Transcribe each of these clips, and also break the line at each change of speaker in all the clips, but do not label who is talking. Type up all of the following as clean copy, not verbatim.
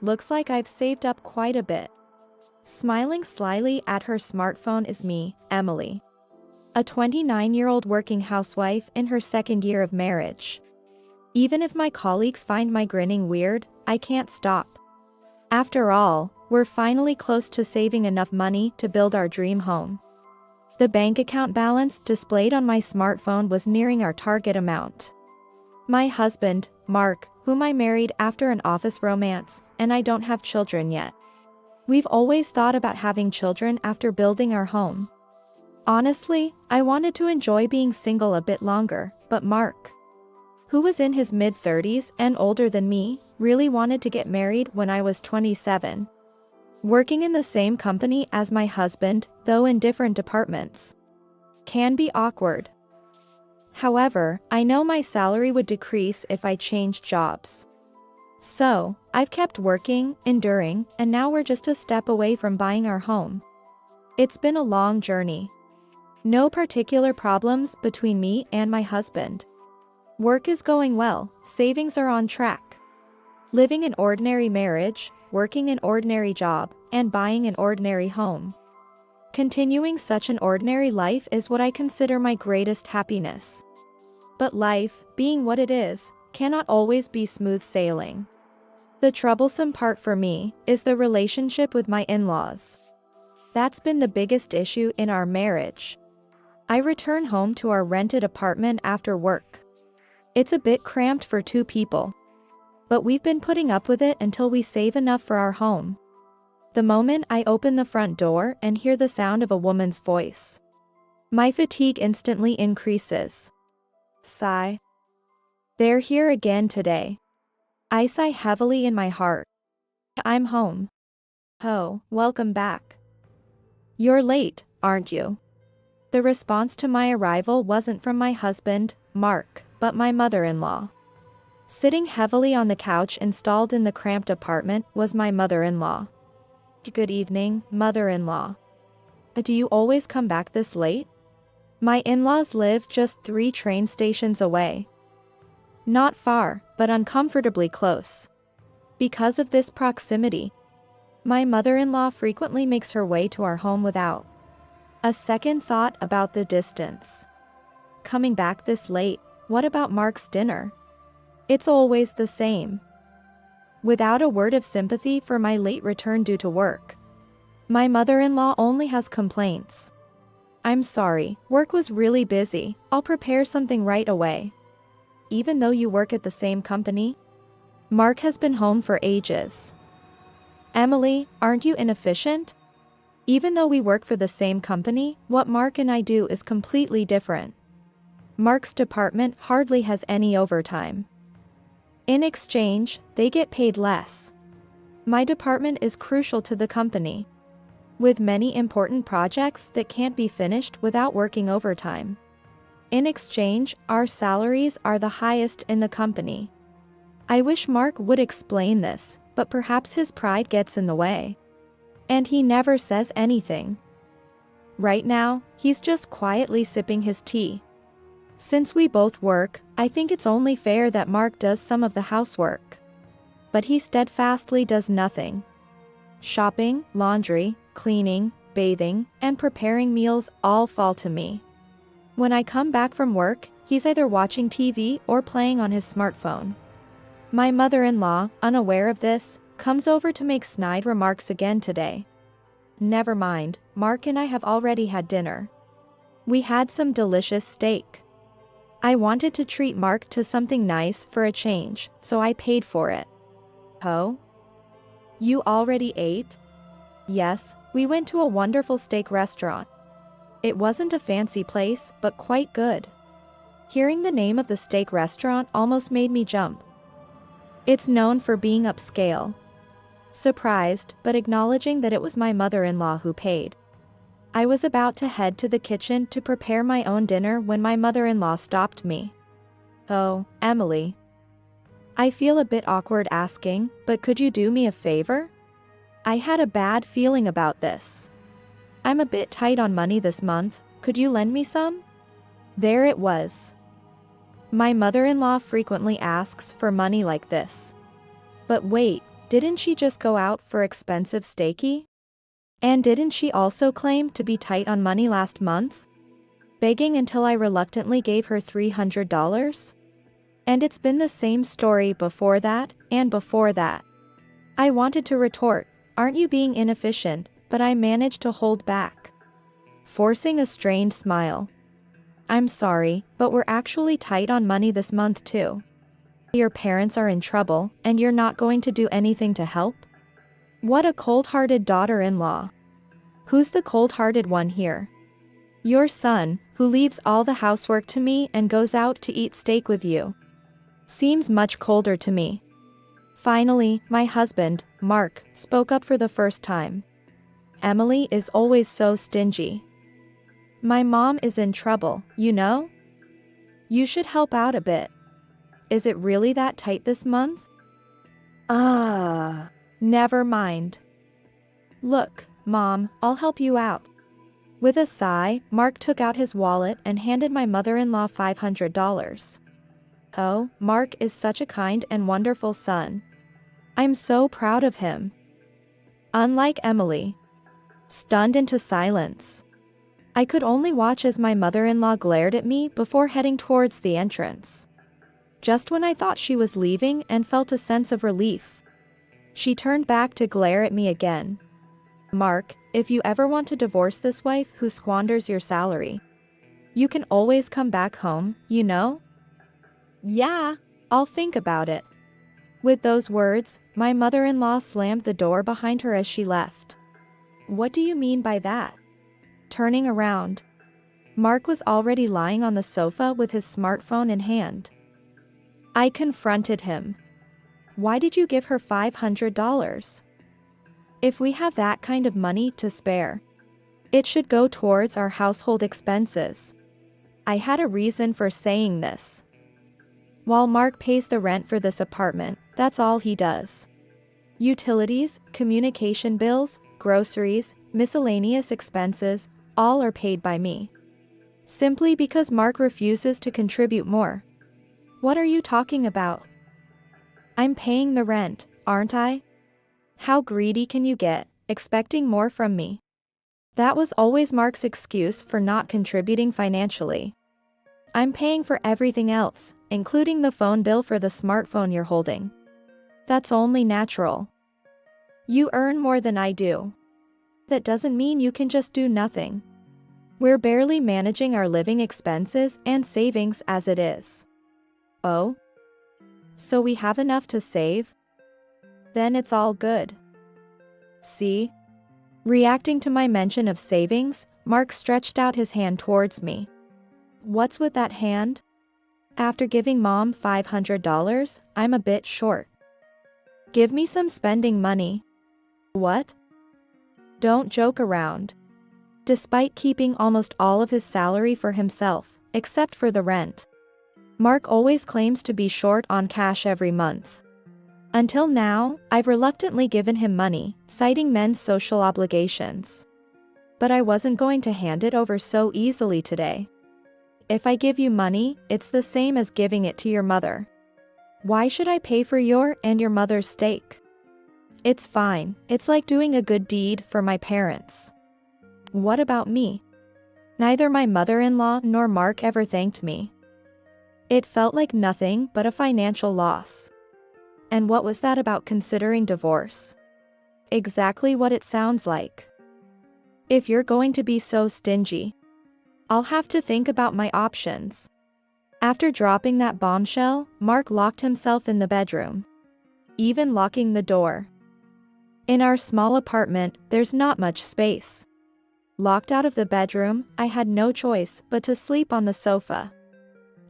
looks like I've saved up quite a bit. Smiling slyly at her smartphone is me, Emily. A 29-year-old working housewife in her second year of marriage. Even if my colleagues find my grinning weird, I can't stop. After all, we're finally close to saving enough money to build our dream home. The bank account balance displayed on my smartphone was nearing our target amount. My husband, Mark, whom I married after an office romance, and I don't have children yet. We've always thought about having children after building our home. Honestly, I wanted to enjoy being single a bit longer, but Mark, who was in his mid-30s and older than me, really wanted to get married when I was 27. Working in the same company as my husband, though in different departments, can be awkward. However, I know my salary would decrease if I changed jobs. So, I've kept working, enduring, and now we're just a step away from buying our home. It's been a long journey. No particular problems between me and my husband. Work is going well, savings are on track. Living an ordinary marriage, working an ordinary job, and buying an ordinary home. Continuing such an ordinary life is what I consider my greatest happiness. But life, being what it is, cannot always be smooth sailing. The troublesome part for me is the relationship with my in-laws. That's been the biggest issue in our marriage. I return home to our rented apartment after work. It's a bit cramped for 2 people. But we've been putting up with it until we save enough for our home. The moment I open the front door and hear the sound of a woman's voice, my fatigue instantly increases. Sigh. They're here again today. I sigh heavily in my heart. I'm home. Oh, welcome back. You're late, aren't you? The response to my arrival wasn't from my husband, Mark, but my mother-in-law. Sitting heavily on the couch installed in the cramped apartment was my mother-in-law. Good evening, mother-in-law. Do you always come back this late? My in-laws live just 3 train stations away. Not far, but uncomfortably close. Because of this proximity, my mother-in-law frequently makes her way to our home without a second thought about the distance. Coming back this late, what about Mark's dinner? It's always the same. Without a word of sympathy for my late return due to work, my mother-in-law only has complaints. I'm sorry, work was really busy, I'll prepare something right away. Even though you work at the same company? Mark has been home for ages. Emily, aren't you inefficient? Even though we work for the same company, what Mark and I do is completely different. Mark's department hardly has any overtime. In exchange, they get paid less. My department is crucial to the company, with many important projects that can't be finished without working overtime. In exchange, our salaries are the highest in the company. I wish Mark would explain this, but perhaps his pride gets in the way. And he never says anything. Right now, he's just quietly sipping his tea. Since we both work, I think it's only fair that Mark does some of the housework. But he steadfastly does nothing. Shopping, laundry, cleaning, bathing, and preparing meals all fall to me. When I come back from work, he's either watching TV or playing on his smartphone. My mother-in-law, unaware of this, comes over to make snide remarks again today. Never mind, Mark and I have already had dinner. We had some delicious steak. I wanted to treat Mark to something nice for a change, so I paid for it. Oh? You already ate? Yes, we went to a wonderful steak restaurant. It wasn't a fancy place, but quite good. Hearing the name of the steak restaurant almost made me jump. It's known for being upscale. Surprised, but acknowledging that it was my mother-in-law who paid, I was about to head to the kitchen to prepare my own dinner when my mother-in-law stopped me. Oh, Emily. I feel a bit awkward asking, but could you do me a favor? I had a bad feeling about this. I'm a bit tight on money this month, could you lend me some? There it was. My mother-in-law frequently asks for money like this. But wait, Didn't she just go out for expensive steaky? And didn't she also claim to be tight on money last month? Begging until I reluctantly gave her $300? And it's been the same story before that, and before that. I wanted to retort, aren't you being inefficient, but I managed to hold back, forcing a strained smile. I'm sorry, but we're actually tight on money this month too. Your parents are in trouble, and you're not going to do anything to help? What a cold-hearted daughter-in-law. Who's the cold-hearted one here? Your son, who leaves all the housework to me and goes out to eat steak with you. Seems much colder to me. Finally, my husband, Mark, spoke up for the first time. Emily is always so stingy. My mom is in trouble, you know? You should help out a bit. Is it really that tight this month? Never mind. Look, Mom, I'll help you out. With a sigh, Mark took out his wallet and handed my mother-in-law $500. Oh, Mark is such a kind and wonderful son. I'm so proud of him. Unlike Emily. Stunned into silence. I could only watch as my mother-in-law glared at me before heading towards the entrance. Just when I thought she was leaving and felt a sense of relief, she turned back to glare at me again. Mark, if you ever want to divorce this wife who squanders your salary, you can always come back home, you know?
Yeah.
I'll think about it. With those words, my mother-in-law slammed the door behind her as she left. What do you mean by that? Turning around, Mark was already lying on the sofa with his smartphone in hand. I confronted him. Why did you give her $500? If we have that kind of money to spare, it should go towards our household expenses. I had a reason for saying this. While Mark pays the rent for this apartment, that's all he does. Utilities, communication bills, groceries, miscellaneous expenses, all are paid by me. Simply because Mark refuses to contribute more. What are you talking about? I'm paying the rent, aren't I? How greedy can you get, expecting more from me? That was always Mark's excuse for not contributing financially. I'm paying for everything else, including the phone bill for the smartphone you're holding. That's only natural. You earn more than I do. That doesn't mean you can just do nothing. We're barely managing our living expenses and savings as it is. Oh? So we have enough to save? Then it's all good. See? Reacting to my mention of savings, Mark stretched out his hand towards me. What's with that hand? After giving Mom $500, I'm a bit short. Give me some spending money. What? Don't joke around. Despite keeping almost all of his salary for himself, except for the rent, Mark always claims to be short on cash every month. Until now, I've reluctantly given him money, citing men's social obligations. But I wasn't going to hand it over so easily today. If I give you money, it's the same as giving it to your mother. Why should I pay for your and your mother's steak? It's fine, it's like doing a good deed for my parents. What about me? Neither my mother-in-law nor Mark ever thanked me. It felt like nothing but a financial loss. And what was that about considering divorce? Exactly what it sounds like. If you're going to be so stingy, I'll have to think about my options. After dropping that bombshell, Mark locked himself in the bedroom, even locking the door. In our small apartment, there's not much space. Locked out of the bedroom, I had no choice but to sleep on the sofa.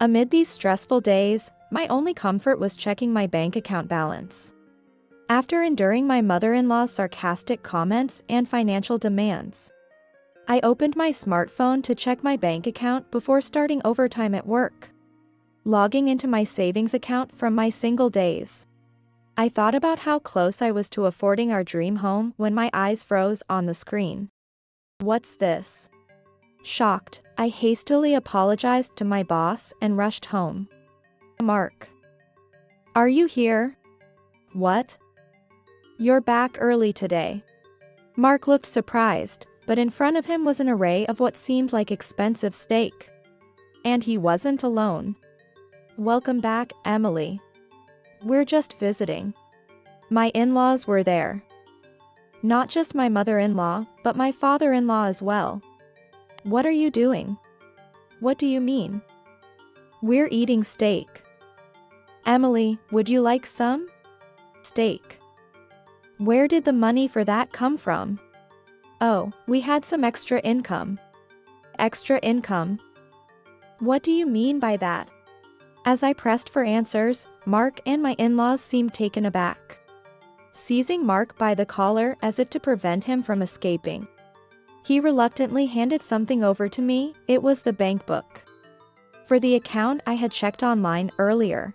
Amid these stressful days, my only comfort was checking my bank account balance. After enduring my mother-in-law's sarcastic comments and financial demands, I opened my smartphone to check my bank account before starting overtime at work. Logging into my savings account from my single days, I thought about how close I was to affording our dream home when my eyes froze on the screen. What's this? Shocked, I hastily apologized to my boss and rushed home. Mark. Are you here? What? You're back early today. Mark looked surprised, but in front of him was an array of what seemed like expensive steak. And he wasn't alone. Welcome back, Emily. We're just visiting. My in-laws were there. Not just my mother-in-law, but my father-in-law as well. What are you doing? What do you mean? We're eating steak. Emily, would you like some? Steak. Where did the money for that come from? Oh, we had some extra income. Extra income? What do you mean by that? As I pressed for answers, Mark and my in-laws seemed taken aback. Seizing Mark by the collar as if to prevent him from escaping, he reluctantly handed something over to me. It was the bank book for the account I had checked online earlier.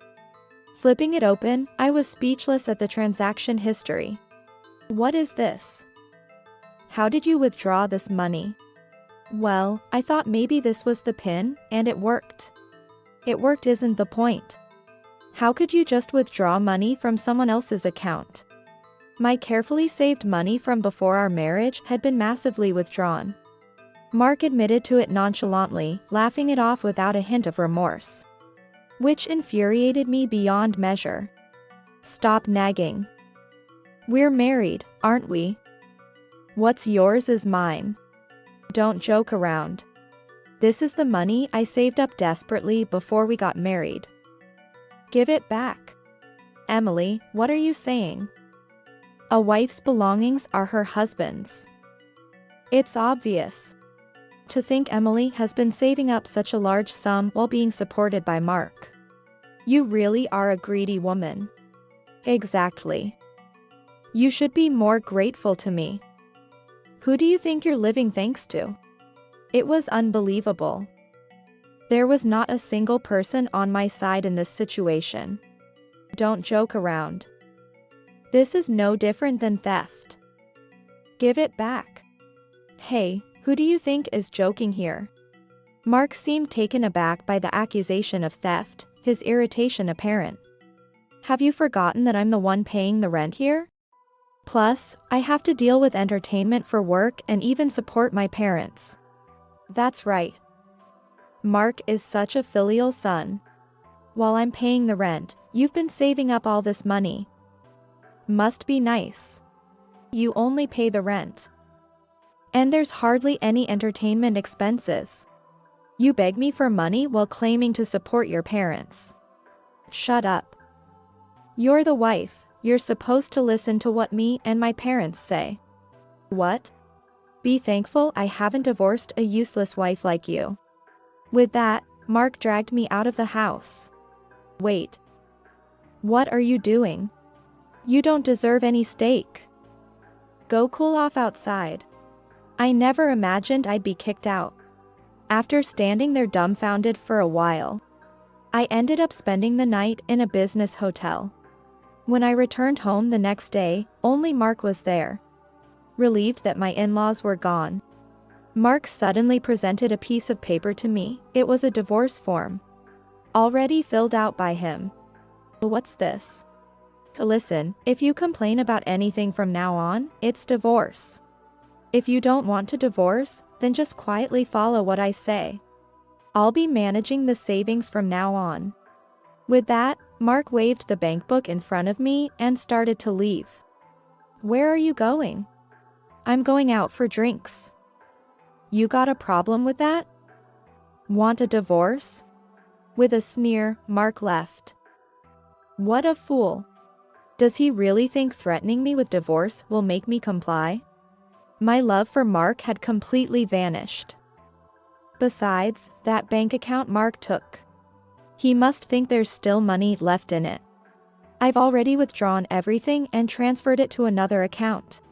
Flipping it open, I was speechless at the transaction history. What is this? How did you withdraw this money? Well, I thought maybe this was the PIN, and it worked. It worked isn't the point. How could you just withdraw money from someone else's account? My carefully saved money from before our marriage had been massively withdrawn. Mark admitted to it nonchalantly, laughing it off without a hint of remorse, which infuriated me beyond measure. Stop nagging. We're married, aren't we? What's yours is mine. Don't joke around. This is the money I saved up desperately before we got married. Give it back. Emily, what are you saying? A wife's belongings are her husband's. It's obvious. To think Emily has been saving up such a large sum while being supported by Mark. You really are a greedy woman. Exactly. You should be more grateful to me. Who do you think you're living thanks to? It was unbelievable. There was not a single person on my side in this situation. Don't joke around. This is no different than theft. Give it back. Hey, who do you think is joking here? Mark seemed taken aback by the accusation of theft, his irritation apparent. Have you forgotten that I'm the one paying the rent here? Plus, I have to deal with entertainment for work and even support my parents. That's right. Mark is such a filial son. While I'm paying the rent, you've been saving up all this money. Must be nice. You only pay the rent. And there's hardly any entertainment expenses. You beg me for money while claiming to support your parents. Shut up. You're the wife, you're supposed to listen to what me and my parents say. What? Be thankful I haven't divorced a useless wife like you. With that, Mark dragged me out of the house. Wait. What are you doing? You don't deserve any steak. Go cool off outside. I never imagined I'd be kicked out. After standing there dumbfounded for a while, I ended up spending the night in a business hotel. When I returned home the next day, only Mark was there. Relieved that my in-laws were gone, Mark suddenly presented a piece of paper to me. It was a divorce form, already filled out by him. What's this? Listen, if you complain about anything from now on, it's divorce. If you don't want to divorce, then just quietly follow what I say. I'll be managing the savings from now on. With that, Mark waved the bank book in front of me and started to leave. Where are you going? I'm going out for drinks. You got a problem with that? Want a divorce? With a sneer, Mark left. What a fool. Does he really think threatening me with divorce will make me comply? My love for Mark had completely vanished. Besides, that bank account Mark took. He must think there's still money left in it. I've already withdrawn everything and transferred it to another account.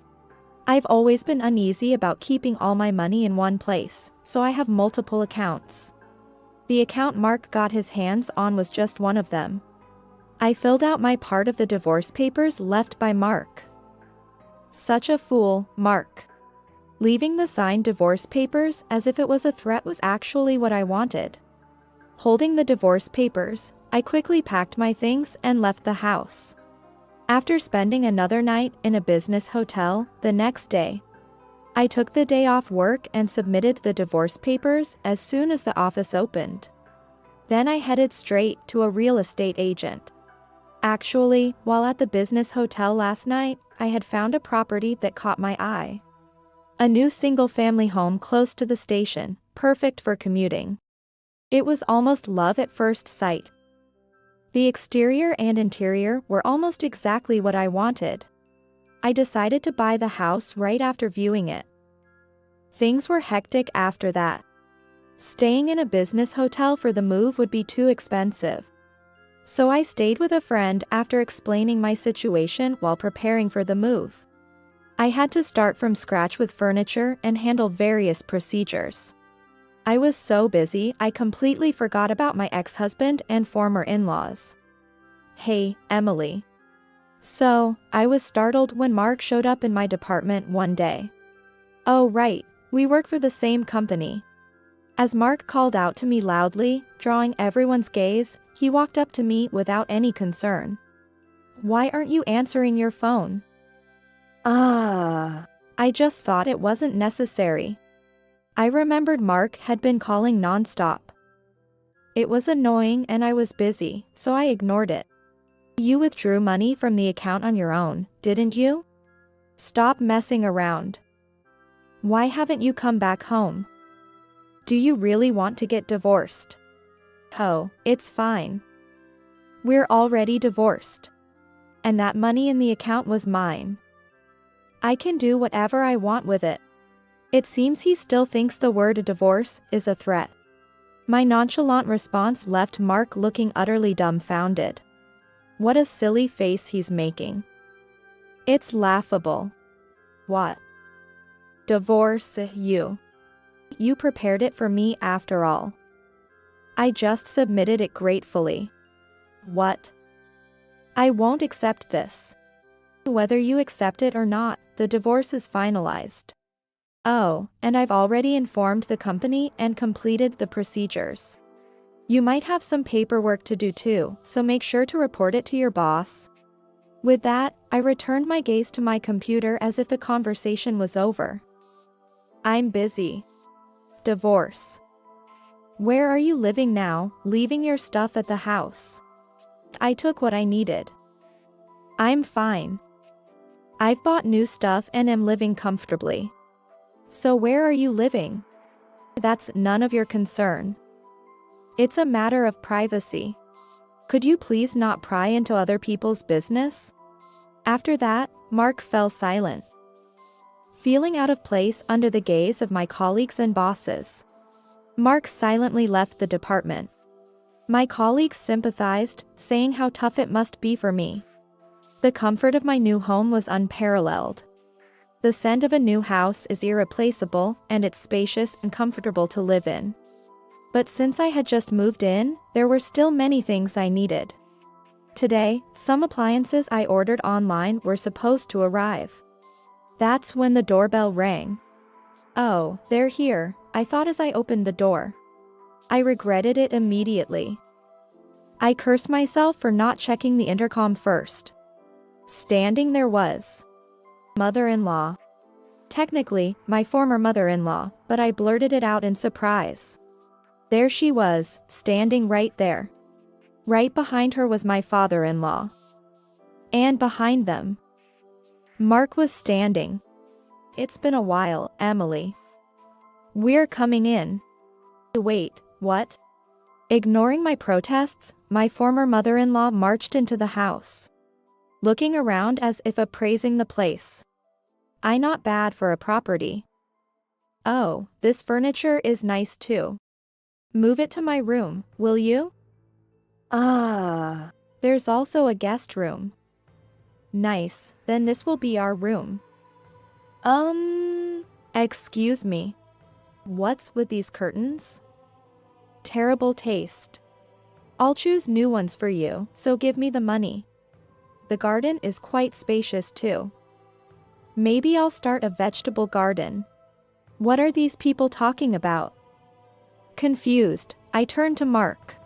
I've always been uneasy about keeping all my money in one place, so I have multiple accounts. The account Mark got his hands on was just one of them. I filled out my part of the divorce papers left by Mark. Such a fool, Mark. Leaving the signed divorce papers as if it was a threat was actually what I wanted. Holding the divorce papers, I quickly packed my things and left the house. After spending another night in a business hotel the next day, I took the day off work and submitted the divorce papers as soon as the office opened. Then I headed straight to a real estate agent. Actually, while at the business hotel last night, I had found a property that caught my eye. A new single-family home close to the station, perfect for commuting. It was almost love at first sight. The exterior and interior were almost exactly what I wanted. I decided to buy the house right after viewing it. Things were hectic after that. Staying in a business hotel for the move would be too expensive. So I stayed with a friend after explaining my situation while preparing for the move. I had to start from scratch with furniture and handle various procedures. I was so busy I completely forgot about my ex-husband and former in-laws. Hey, Emily. So, I was startled when Mark showed up in my department one day. Oh right, we work for the same company. As Mark called out to me loudly, drawing everyone's gaze, he walked up to me without any concern. Why aren't you answering your phone? I just thought it wasn't necessary. I remembered Mark had been calling nonstop. It was annoying and I was busy, so I ignored it. You withdrew money from the account on your own, didn't you? Stop messing around. Why haven't you come back home? Do you really want to get divorced? Oh, it's fine. We're already divorced. And that money in the account was mine. I can do whatever I want with it. It seems he still thinks the word divorce is a threat. My nonchalant response left Mark looking utterly dumbfounded. What a silly face he's making. It's laughable. What? Divorce you? You prepared it for me after all. I just submitted it gratefully. What? I won't accept this. Whether you accept it or not, the divorce is finalized. Oh, and I've already informed the company and completed the procedures. You might have some paperwork to do too, so make sure to report it to your boss. With that, I returned my gaze to my computer as if the conversation was over. I'm busy. Divorce. Where are you living now, leaving your stuff at the house? I took what I needed. I'm fine. I've bought new stuff and am living comfortably. So where are you living? That's none of your concern. It's a matter of privacy. Could you please not pry into other people's business? After that, Mark fell silent. Feeling out of place under the gaze of my colleagues and bosses, Mark silently left the department. My colleagues sympathized, saying how tough it must be for me. The comfort of my new home was unparalleled. The scent of a new house is irreplaceable, and it's spacious and comfortable to live in. But since I had just moved in, there were still many things I needed. Today, some appliances I ordered online were supposed to arrive. That's when the doorbell rang. Oh, they're here, I thought as I opened the door. I regretted it immediately. I cursed myself for not checking the intercom first. Standing there was mother-in-law. Technically, my former mother-in-law, but I blurted it out in surprise. There she was, standing right there. Right behind her was my father-in-law. And behind them, Mark was standing. It's been a while, Emily. We're coming in. Wait, what? Ignoring my protests, my former mother-in-law marched into the house, looking around as if appraising the place. Not bad for a property. Oh, this furniture is nice too. Move it to my room, will you? There's also a guest room. Nice, then this will be our room. Excuse me. What's with these curtains? Terrible taste. I'll choose new ones for you, so give me the money. The garden is quite spacious too. Maybe I'll start a vegetable garden. What are these people talking about? Confused, I turned to Mark.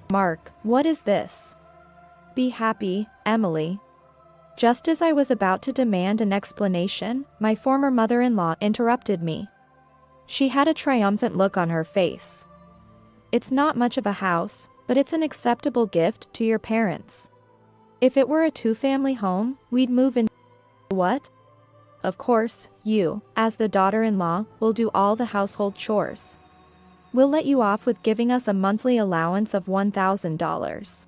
Mark, what is this? Be happy, Emily. Just as I was about to demand an explanation, my former mother-in-law interrupted me. She had a triumphant look on her face. It's not much of a house, but it's an acceptable gift to your parents. If it were a two-family home, we'd move in. What? Of course, you, as the daughter-in-law, will do all the household chores. We'll let you off with giving us a monthly allowance of $1,000.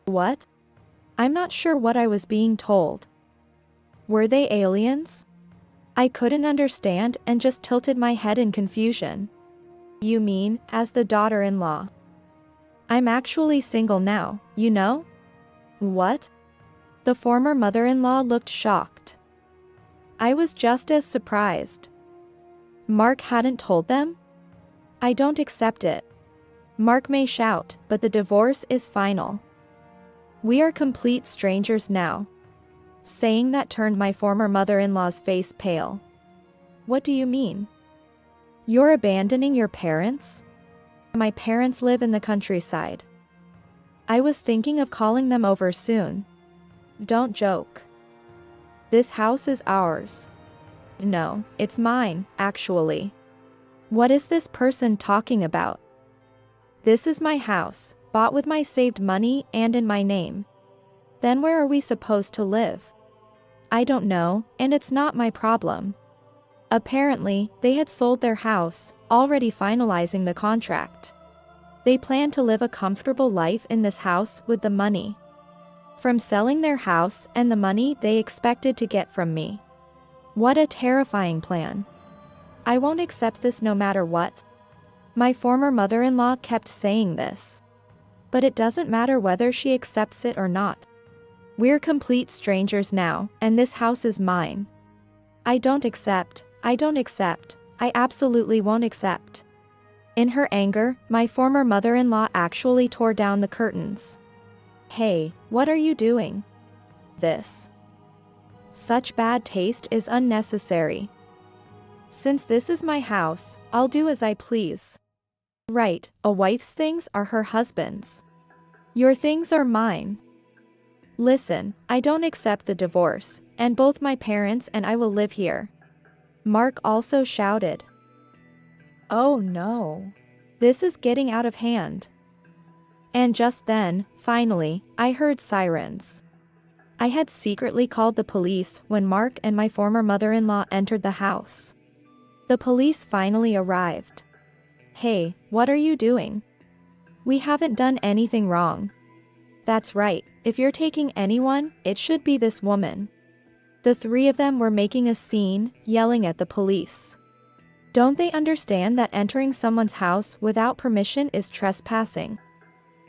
What? I'm not sure what I was being told. Were they aliens? I couldn't understand and just tilted my head in confusion. You mean, as the daughter-in-law? I'm actually single now, you know? What? The former mother-in-law looked shocked. I was just as surprised. Mark hadn't told them? I don't accept it. Mark may shout, but the divorce is final. We are complete strangers now. Saying that turned my former mother-in-law's face pale. What do you mean? You're abandoning your parents? My parents live in the countryside. I was thinking of calling them over soon. Don't joke. This house is ours. No, it's mine, actually. What is this person talking about? This is my house, bought with my saved money and in my name. Then where are we supposed to live? I don't know, and it's not my problem. Apparently, they had sold their house, already finalizing the contract. They planned to live a comfortable life in this house with the money from selling their house and the money they expected to get from me. What a terrifying plan. I won't accept this no matter what. My former mother-in-law kept saying this. But it doesn't matter whether she accepts it or not. We're complete strangers now, and this house is mine. I don't accept, I absolutely won't accept. In her anger, my former mother-in-law actually tore down the curtains. Hey, what are you doing? This. Such bad taste is unnecessary. Since this is my house, I'll do as I please. Right, a wife's things are her husband's. Your things are mine. Listen, I don't accept the divorce, and both my parents and I will live here. Mark also shouted.
Oh no.
This is getting out of hand. And just then, finally, I heard sirens. I had secretly called the police when Mark and my former mother-in-law entered the house. The police finally arrived. Hey, what are you doing? We haven't done anything wrong. That's right, if you're taking anyone, it should be this woman. The three of them were making a scene, yelling at the police. Don't they understand that entering someone's house without permission is trespassing?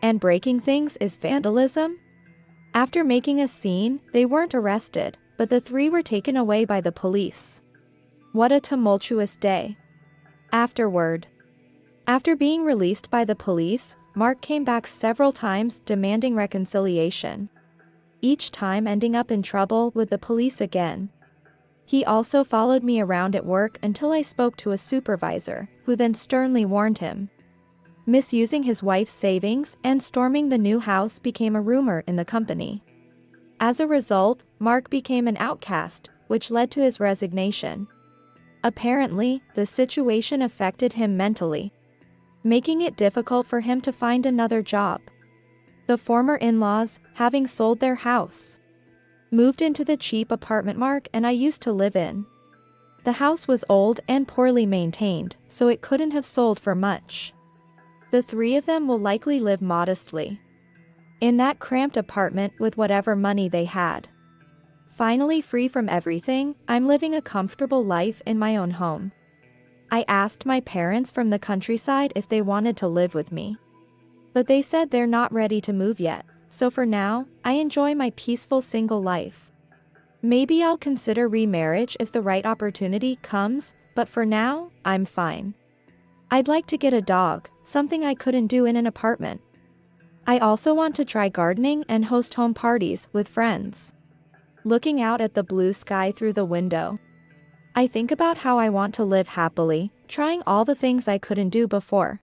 And breaking things is vandalism? After making a scene, they weren't arrested, but the three were taken away by the police. What a tumultuous day. Afterward. After being released by the police, Mark came back several times demanding reconciliation. Each time ending up in trouble with the police again. He also followed me around at work until I spoke to a supervisor, who then sternly warned him. Misusing his wife's savings and storming the new house became a rumor in the company. As a result, Mark became an outcast, which led to his resignation. Apparently, the situation affected him mentally, making it difficult for him to find another job. The former in-laws, having sold their house, moved into the cheap apartment Mark and I used to live in. The house was old and poorly maintained, so it couldn't have sold for much. The three of them will likely live modestly in that cramped apartment with whatever money they had. Finally free from everything, I'm living a comfortable life in my own home. I asked my parents from the countryside if they wanted to live with me. But they said they're not ready to move yet, so for now, I enjoy my peaceful single life. Maybe I'll consider remarriage if the right opportunity comes, but for now, I'm fine. I'd like to get a dog, something I couldn't do in an apartment. I also want to try gardening and host home parties with friends. Looking out at the blue sky through the window, I think about how I want to live happily, trying all the things I couldn't do before.